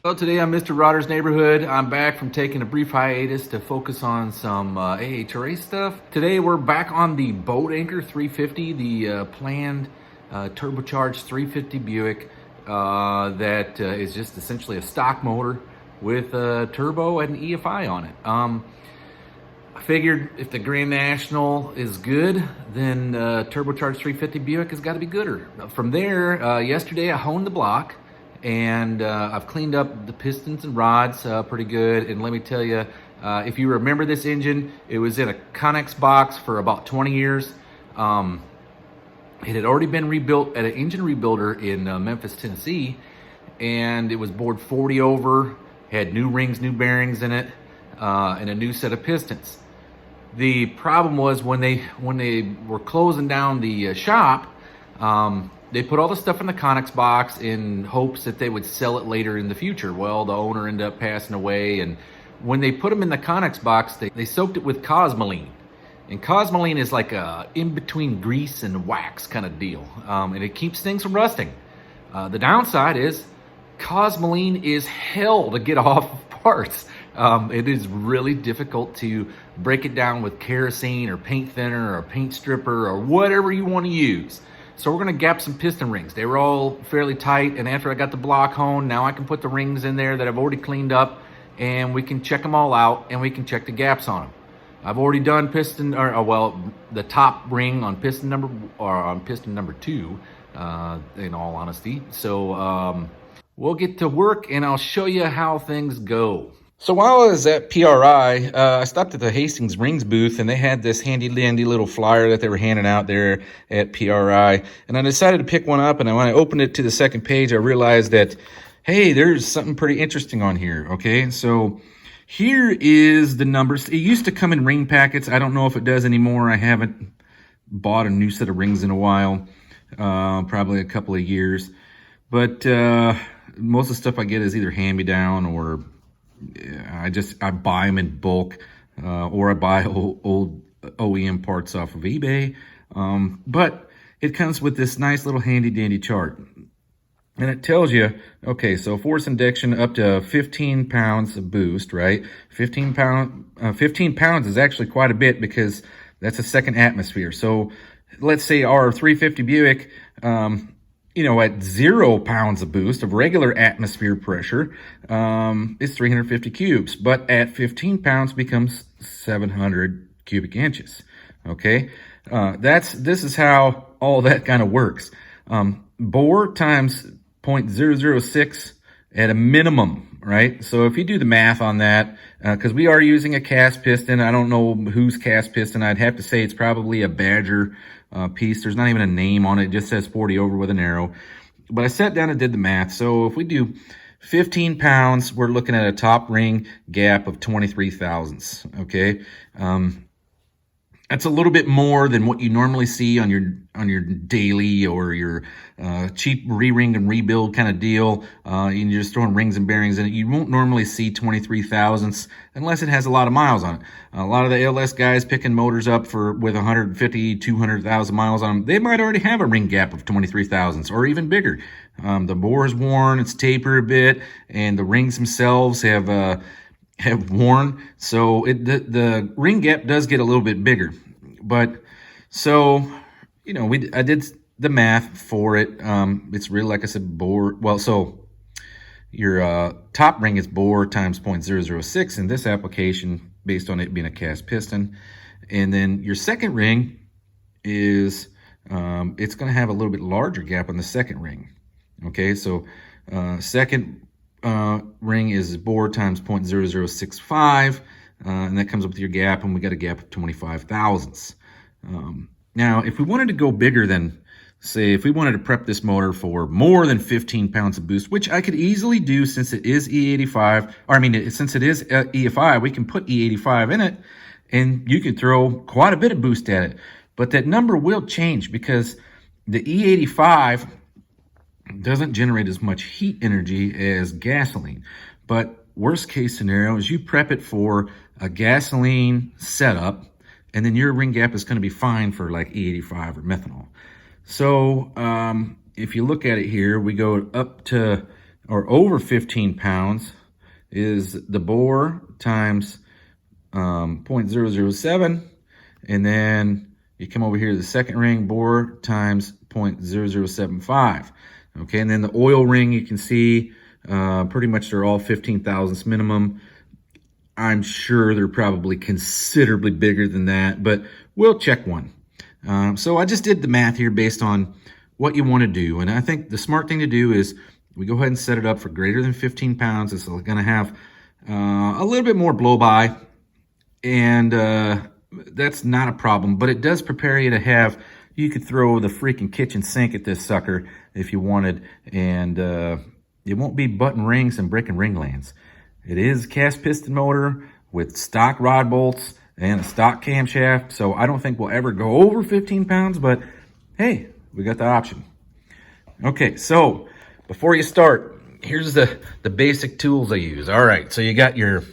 Well, today on Mr. Rodder's Neighborhood, I'm back from taking a brief hiatus to focus on some AHRA stuff. Today we're back on the Boat Anchor 350, the planned turbocharged 350 Buick that is just essentially a stock motor with a turbo and an EFI on it. I figured if the Grand National is good, then turbocharged 350 Buick has got to be gooder. From there, yesterday I honed the block. And I've cleaned up the pistons and rods pretty good. And let me tell you, if you remember this engine, it was in a Connex box for about 20 years. It had already been rebuilt at an engine rebuilder in Memphis, Tennessee. And it was bored 40 over, had new rings, new bearings in it, and a new set of pistons. The problem was when they were closing down the shop, they put all the stuff in the Connex box in hopes that they would sell it later in the future. Well, the owner ended up passing away, and when they put them in the Connex box, they soaked it with Cosmoline. And Cosmoline is like a in-between grease and wax kind of deal, and it keeps things from rusting. The downside is Cosmoline is hell to get off of parts. It is really difficult to break it down with kerosene or paint thinner or paint stripper or whatever you want to use. So we're gonna gap some piston rings. They were all fairly tight, and after I got the block honed, now I can put the rings in there that I've already cleaned up, and we can check them all out, and we can check the gaps on them. I've already done the top ring on piston number 2, in all honesty. So we'll get to work, and I'll show you how things go. So while I was at PRI, I stopped at the Hastings Rings booth, and they had this handy-dandy little flyer that they were handing out there at PRI. And I decided to pick one up, and when I opened it to the second page, I realized that, hey, there's something pretty interesting on here, okay? So here is the numbers. It used to come in ring packets. I don't know if it does anymore. I haven't bought a new set of rings in a while, probably a couple of years. But most of the stuff I get is either hand-me-down or I buy them in bulk, or I buy old OEM parts off of eBay. But it comes with this nice little handy dandy chart. And it tells you, okay, so force induction up to 15 pounds of boost, right? 15 pounds is actually quite a bit because that's a second atmosphere. So let's say our 350 Buick, at 0 pounds of boost of regular atmosphere pressure, is 350 cubes, but at 15 pounds becomes 700 cubic inches. Okay, this is how all that kind of works. Bore times 0.006 at a minimum, right? So if you do the math on that, because we are using a cast piston, I don't know whose cast piston. I'd have to say it's probably a Badger piece. There's not even a name on it. It just says 40 over with an arrow. But I sat down and did the math. So if we do 15 pounds, we're looking at a top ring gap of 23 thousandths, okay? That's a little bit more than what you normally see on your daily or your cheap re-ring and rebuild kind of deal. You're just throwing rings and bearings in it. You won't normally see 23 thousandths unless it has a lot of miles on it. A lot of the LS guys picking motors up with 150, 200,000 miles on them, they might already have a ring gap of 23 thousandths or even bigger. The bore is worn, it's tapered a bit, and the rings themselves have worn, so the ring gap does get a little bit bigger. But so I did the math for it. It's really, like I said, bore. Well, so your top ring is bore times 0.006 in this application, based on it being a cast piston, and then your second ring is it's going to have a little bit larger gap on the second ring. Okay, so second ring is bore times 0.0065, and that comes up with your gap, and we got a gap of 25 thousandths. Now, if we wanted to go bigger than, say, if we wanted to prep this motor for more than 15 pounds of boost, which I could easily do since it is since it is EFI, we can put E85 in it, and you can throw quite a bit of boost at it. But that number will change because the E85 doesn't generate as much heat energy as gasoline. But worst case scenario is you prep it for a gasoline setup, and then your ring gap is going to be fine for like E85 or methanol. So if you look at it here, we go up to or over 15 pounds is the bore times 0.007, and then you come over here to the second ring, bore times 0.0075. Okay, and then the oil ring, you can see pretty much they're all 15 thousandths minimum. I'm sure they're probably considerably bigger than that, but we'll check one. So I just did the math here based on what you want to do, and I think the smart thing to do is we go ahead and set it up for greater than 15 pounds. It's going to have a little bit more blow by, and that's not a problem, but it does prepare you to have, you could throw the freaking kitchen sink at this sucker if you wanted, and it won't be button rings and breaking ring lands. It is cast piston motor with stock rod bolts and a stock camshaft, so I don't think we'll ever go over 15 pounds, but hey, we got the option. Okay, so before you start, here's the basic tools I use. All right, so you got your,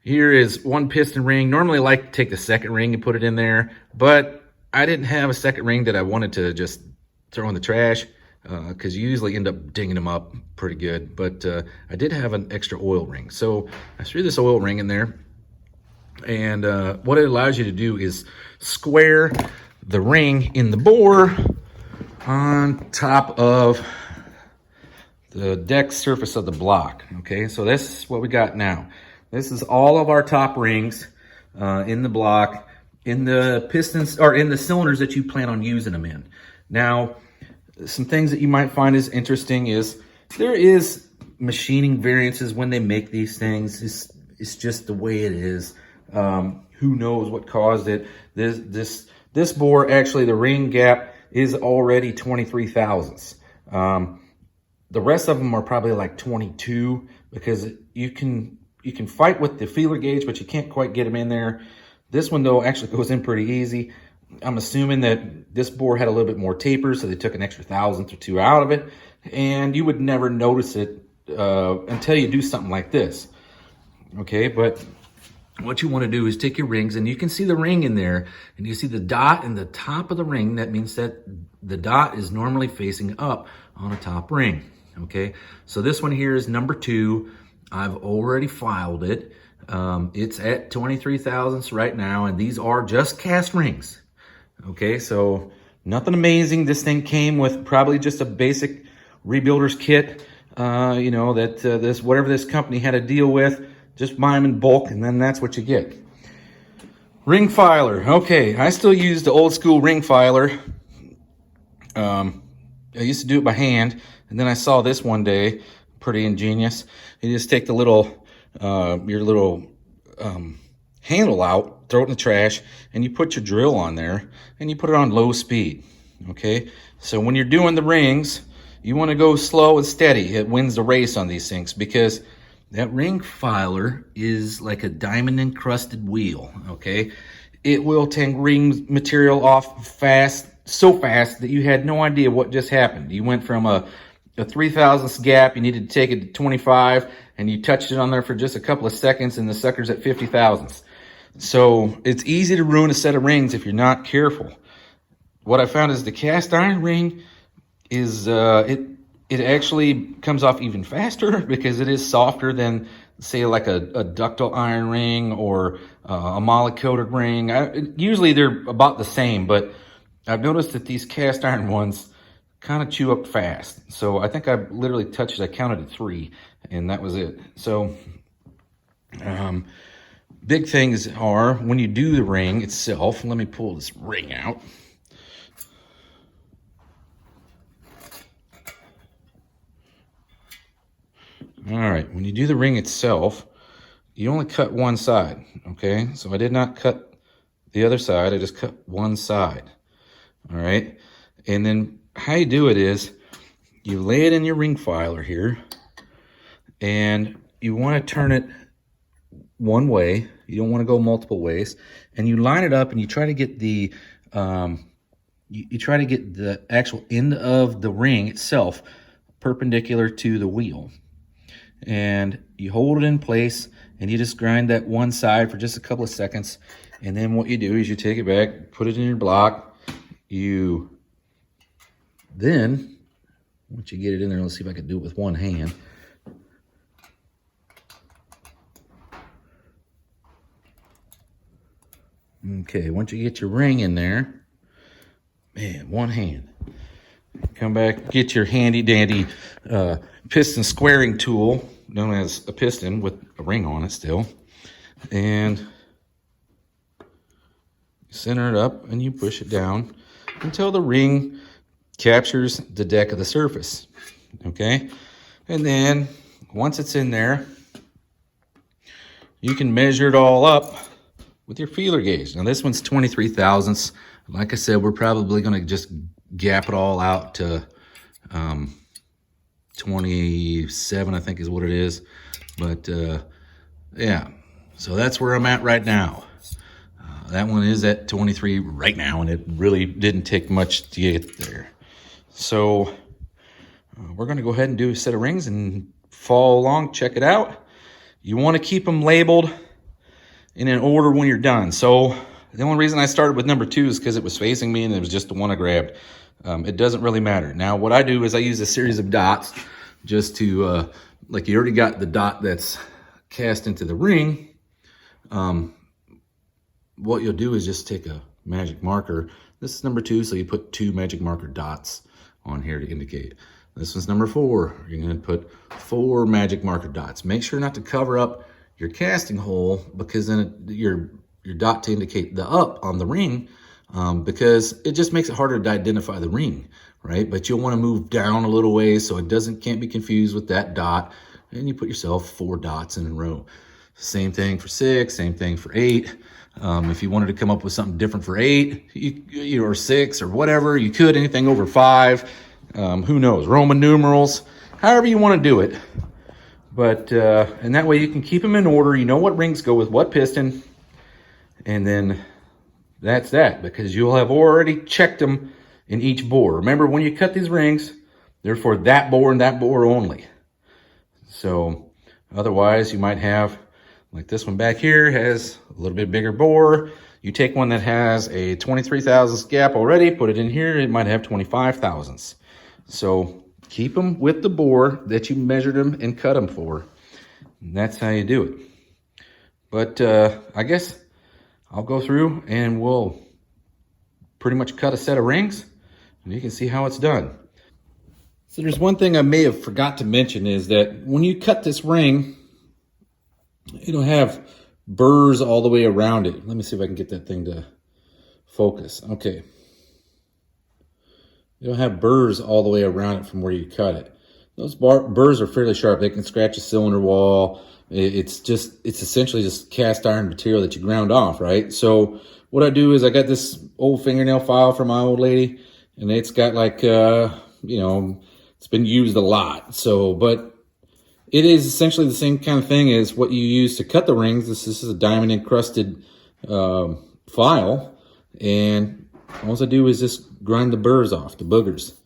here is one piston ring. Normally I like to take the second ring and put it in there, but I didn't have a second ring that I wanted to just throw in the trash, because you usually end up dinging them up pretty good. But I did have an extra oil ring. So I threw this oil ring in there, and what it allows you to do is square the ring in the bore on top of the deck surface of the block. Okay, so this is what we got now. This is all of our top rings in the block, in the pistons, or in the cylinders that you plan on using them in. Now, some things that you might find is interesting is there is machining variances when they make these things. It's just the way it is. Who knows what caused it? This bore, actually, the ring gap is already 23 thousandths. The rest of them are probably like 22, because you can fight with the feeler gauge, but you can't quite get them in there. This one, though, actually goes in pretty easy. I'm assuming that this bore had a little bit more taper, so they took an extra thousandth or two out of it, and you would never notice it until you do something like this. Okay, but what you want to do is take your rings, and you can see the ring in there, and you see the dot in the top of the ring. That means that the dot is normally facing up on a top ring. Okay, so this one here is number 2. I've already filed it. It's at 23 thousandths right now, and these are just cast rings. Okay, so nothing amazing. This thing came with probably just a basic rebuilder's kit, you know, that this, whatever this company had to deal with, just buy them in bulk, and then that's what you get. Ring filer. Okay, I still use the old school ring filer. I used to do it by hand, and then I saw this one day, pretty ingenious. You just take the little, your little handle out, throw it in the trash, and you put your drill on there, and you put it on low speed. Okay, so when you're doing the rings, you want to go slow and steady. It wins the race on these things, because that ring filer is like a diamond encrusted wheel. Okay, it will take ring material off fast, so fast that you had no idea what just happened. You went from a 3 thousandths gap, you needed to take it to 25, and you touched it on there for just a couple of seconds, and the sucker's at 50 thousandths. So it's easy to ruin a set of rings if you're not careful. What I found is the cast iron ring is, it actually comes off even faster, because it is softer than, say, like a ductile iron ring or a moly-coated ring. Usually they're about the same, but I've noticed that these cast iron ones kind of chew up fast. So I think I literally touched, I counted to 3, and that was it. So big things are when you do the ring itself. Let me pull this ring out. All right, when you do the ring itself, you only cut one side, okay? So I did not cut the other side, I just cut one side, all right? And then how you do it is, you lay it in your ring filer here, and you want to turn it one way. You don't want to go multiple ways, and you line it up, and you try to get the you try to get the actual end of the ring itself perpendicular to the wheel, and you hold it in place, and you just grind that one side for just a couple of seconds. And then what you do is you take it back, put it in your block. You then Once you get it in there, let's see if I can do it with one hand. Okay, once you get your ring in there, man, one hand. Come back, get your handy dandy piston squaring tool, known as a piston with a ring on it still. And center it up and you push it down until the ring captures the deck of the surface. Okay? And then once it's in there, you can measure it all up with your feeler gauge. Now this one's 23 thousandths. Like I said, we're probably going to just gap it all out to 27, I think is what it is. But yeah, so that's where I'm at right now. That one is at 23 right now, and it really didn't take much to get there. So we're going to go ahead and do a set of rings and follow along, check it out. You want to keep them labeled in an order when you're done. So the only reason I started with number 2 is because it was facing me and it was just the one I grabbed. It doesn't really matter. Now what I do is I use a series of dots just to, like you already got the dot that's cast into the ring. What you'll do is just take a magic marker. This is number 2, so you put 2 magic marker dots on here to indicate. This one's number 4. You're going to put 4 magic marker dots. Make sure not to cover up your casting hole, because then your dot to indicate the up on the ring, because it just makes it harder to identify the ring, right? But you'll want to move down a little ways so it can't be confused with that dot, and you put yourself 4 dots in a row. Same thing for 6, same thing for 8. If you wanted to come up with something different for 8, or 6 or whatever, you could. Anything over 5, who knows, Roman numerals, however you want to do it. But and that way you can keep them in order. You know what rings go with what piston, and then that's that, because you'll have already checked them in each bore. Remember, when you cut these rings, they're for that bore and that bore only. So otherwise you might have, like this one back here has a little bit bigger bore. You take one that has a 23 thousandths gap already, put it in here, it might have 25 thousandths. So keep them with the bore that you measured them and cut them for. And that's how you do it. But I guess I'll go through and we'll pretty much cut a set of rings, and you can see how it's done. So there's one thing I may have forgot to mention, is that when you cut this ring, it'll have burrs all the way around it. Let me see if I can get that thing to focus. Okay. It'll have burrs all the way around it from where you cut it. Those burrs are fairly sharp. They can scratch a cylinder wall. It's essentially just cast iron material that you ground off, right? So what I do is I got this old fingernail file from my old lady, and it's got like, it's been used a lot. So, but it is essentially the same kind of thing as what you use to cut the rings. This is a diamond encrusted file, and all I do is just grind the burrs off, the boogers,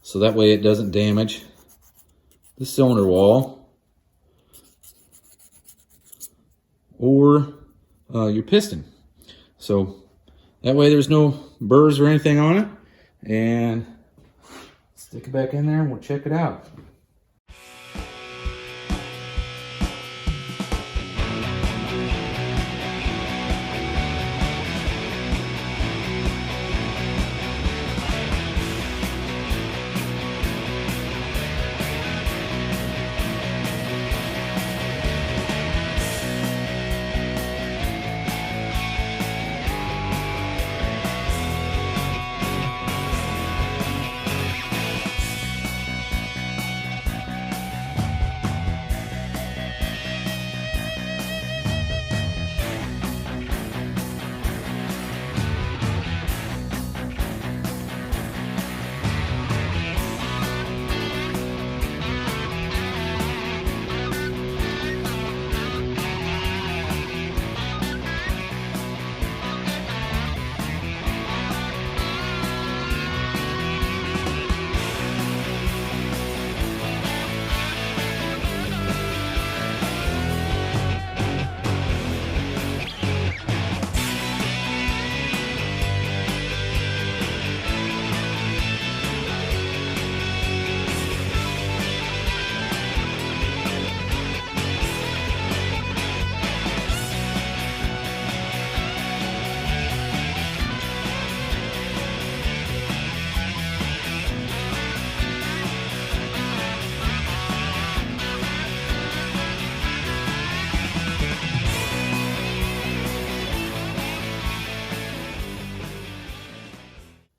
so that way it doesn't damage the cylinder wall or your piston. So that way there's no burrs or anything on it, and stick it back in there and we'll check it out.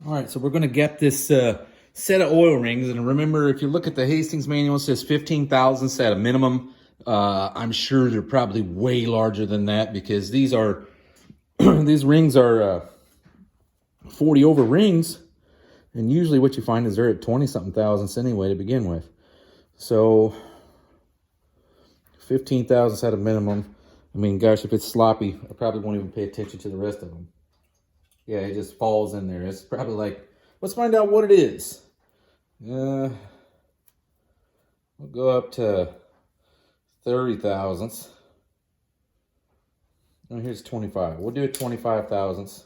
All right, so we're going to get this set of oil rings. And remember, if you look at the Hastings manual, it says 15 thousandths at a minimum. I'm sure they're probably way larger than that because these are these rings are 40 over rings. And usually what you find is they're at 20-something thousandths anyway to begin with. So 15 thousandths at a minimum. I mean, gosh, if it's sloppy, I probably won't even pay attention to the rest of them. Yeah, it just falls in there. It's probably like, let's find out what it is. We'll go up to 30 thousandths. Oh, here's 25. We'll do it 25 thousandths.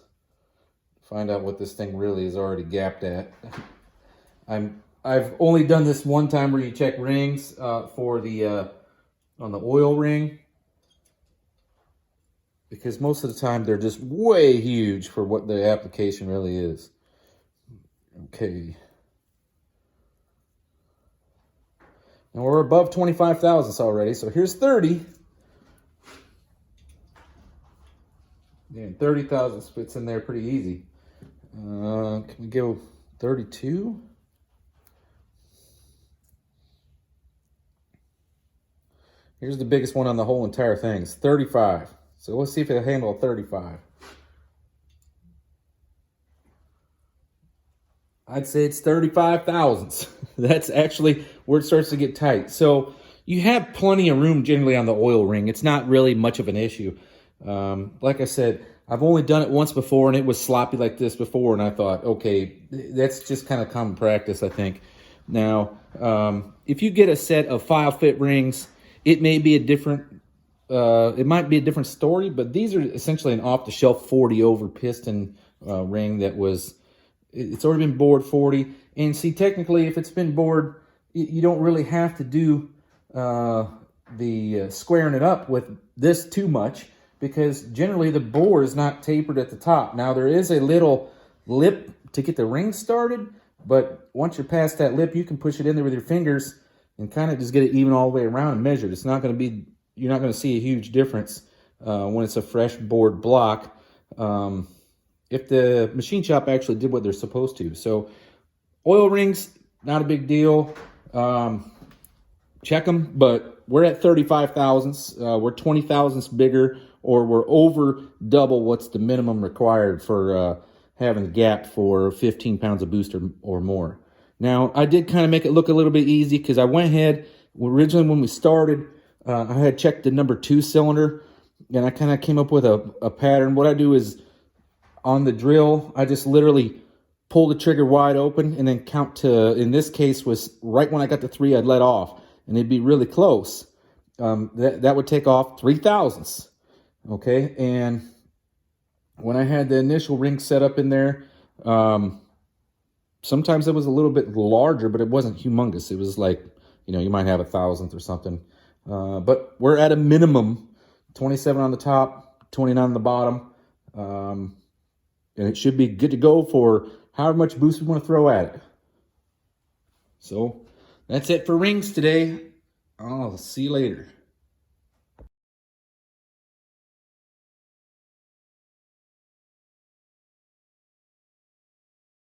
Find out what this thing really is already gapped at. I've only done this one time where you check rings for the on the oil ring, because most of the time they're just way huge for what the application really is. Okay. Now we're above 25 thousandths already, so here's 30. Yeah, 30 thousandths fits in there pretty easy. Can we go 32? Here's the biggest one on the whole entire thing. It's 35. So let's see if it'll handle a 35. I'd say it's 35 thousandths. That's actually where it starts to get tight. So you have plenty of room generally on the oil ring. It's not really much of an issue. Like I said, I've only done it once before and it was sloppy like this before. And I thought, okay, that's just kind of common practice, I think. Now, if you get a set of file fit rings, it may be a different, it might be a different story, but these are essentially an off-the-shelf 40 over piston ring that was, it's already been bored 40. And see, technically, if it's been bored, you don't really have to do the squaring it up with this too much, because generally the bore is not tapered at the top. Now, there is a little lip to get the ring started, but once you're past that lip, you can push it in there with your fingers and kind of just get it even all the way around and measured. It's not going to be, you're not going to see a huge difference when it's a fresh bored block if the machine shop actually did what they're supposed to. So oil rings, not a big deal. Check them, but we're at 35 thousandths. We're 20 thousandths bigger, or we're over double what's the minimum required for having a gap for 15 pounds of boost or more. Now, I did kind of make it look a little bit easy because I went ahead, originally when we started, I had checked the number 2 cylinder, and I kind of came up with a pattern. What I do is, on the drill, I just literally pull the trigger wide open and then count to, in this case, was right when I got to 3, I'd let off, and it'd be really close. That would take off 3 thousandths. Okay, and when I had the initial ring set up in there, sometimes it was a little bit larger, but it wasn't humongous. It was like, you know, you might have a thousandth or something. But we're at a minimum 27 on the top, 29 on the bottom. And it should be good to go for however much boost we want to throw at it. So that's it for rings today. I'll see you later.